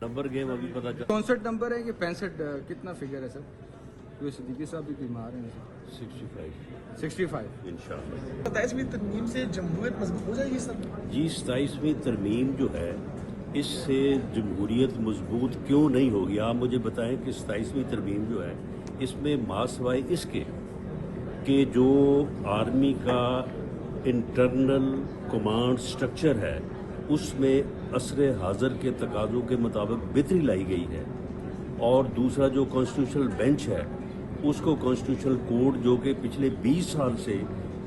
Number game अभी पता चला 64 नंबर है कि 65 कितना फिगर है सर? क्योंकि सिद्दीकी साहब भी बीमार हैं सर। 65 65 इंशाल्लाह। 27वीं तरमीम से जमहूरियत मजबूत हो जाएगी सर? जी 27वीं तरमीम जो है इससे जमहूरियत मजबूत क्यों नहीं होगी? आप मुझे बताएं कि 27वीं तरमीम जो है इसमें मासवाए इसके कि जो आर्मी का इंटरनल कमांड स्ट्रक्चर है उसमें असर हाज़र के तकाज़ों के मुताबिक बेहतरी लाई गई है, और दूसरा जो कॉन्स्टिट्यूशनल बेंच है उसको कॉन्स्टिट्यूशनल कोड जो कि पिछले 20 साल से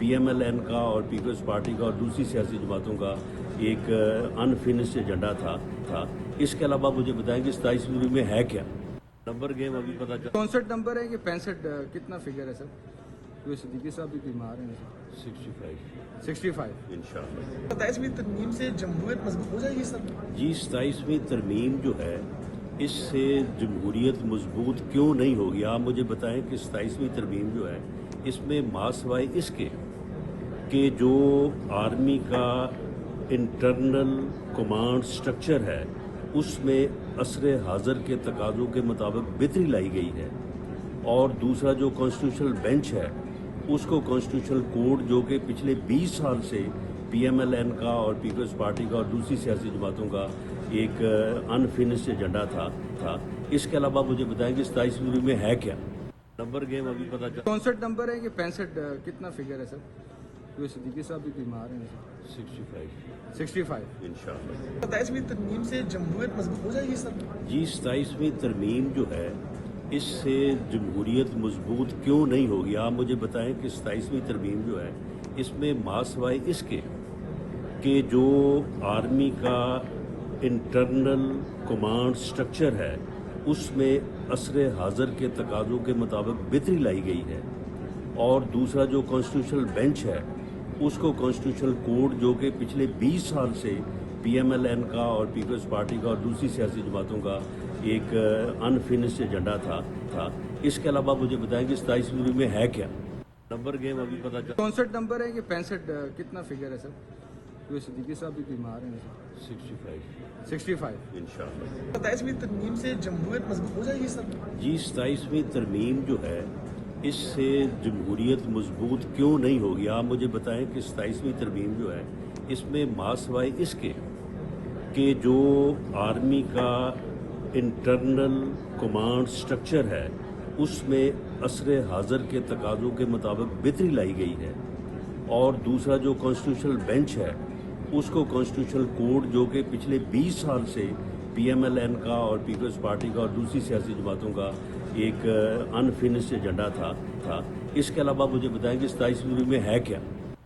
PMLN का और पीपल्स पार्टी का और दूसरी सियासी जमातों का एक अनफिनिश्ड एजेंडा था। इसके अलावा मुझे बताएं कि 27वीं में है क्या? नंबर गेम अभी पता चला 64 नंबर है कि 65 कितना फिगर है सर? क्योंकि सिद्दीकी साहब भी बीमार हैं सर। 65 65 इंशाल्लाह। 27वीं तरमीम से जमहूरियत मजबूत हो जाएगी सर? जी 27वीं तरमीम जो है इससे जमहूरियत मजबूत क्यों नहीं होगी? आप मुझे बताएं कि 27वीं तरमीम जो है इसमें मासवाए इसके कि जो आर्मी का इंटरनल कमांड स्ट्रक्चर है उसमें असर हाज़र के तकाज़ों के मुताबिक बेहतरी लाई गई है, और दूसरा जो कॉन्स्टिट्यूशनल बेंच है उसको कॉन्स्टिट्यूशनल कोड जो कि पिछले 20 साल से PMLN का और पीपल्स पार्टी का और दूसरी सियासी जमातों का एक अनफिनिश्ड एजेंडा था। इसके अलावा मुझे बताएं कि 27वीं में है क्या? नंबर गेम अभी पता चला 64 नंबर है कि 65 कितना फिगर है सर? क्योंकि सिद्दीकी साहब भी बीमार हैं सर। 65 65 इंशाल्लाह। 27वीं तरमीम से जमहूरियत मजबूत हो जाएगी सर? जी 27वीं तरमीम जो है इससे जमहूरियत मजबूत क्यों नहीं होगी? आप मुझे बताएं कि 27वीं तरमीम जो है इसमें मासवाए इसके कि जो आर्मी का इंटरनल कमांड स्ट्रक्चर है उसमें असर हाज़र के तकाज़ों के मुताबिक बेहतरी लाई गई है, और दूसरा जो कॉन्स्टिट्यूशनल बेंच है उसको कॉन्स्टिट्यूशनल कोड जो कि पिछले 20 साल से PMLN का और पीपल्स पार्टी का और दूसरी सियासी जमातों का एक अनफिनिश्ड एजेंडा था। इसके अलावा मुझे बताएं कि 27वीं में है क्या? नंबर गेम अभी पता चला 64 नंबर है कि 65 कितना फिगर है सर? क्योंकि सिद्दीकी साहब भी बीमार हैं सर। 65 65 इंशाल्लाह। 27वीं तरमीम से जमहूरियत मजबूत हो जाएगी सर? जी 27वीं तरमीम जो है इससे जमहूरियत मजबूत क्यों नहीं होगी? आप मुझे बताएं कि 27वीं तरमीम जो है इसमें मासवाए इसके कि जो आर्मी का इंटरनल कमांड स्ट्रक्चर है उसमें असर हाज़र के तकाज़ों के मुताबिक बेहतरी लाई गई है, और दूसरा जो कॉन्स्टिट्यूशनल बेंच है उसको कॉन्स्टिट्यूशनल कोड जो कि पिछले 20 साल से PMLN का और पीपल्स पार्टी का और दूसरी सियासी जमातों का एक अनफिनिश्ड एजेंडा था। इसके अलावा मुझे बताएं कि 27वीं में है क्या?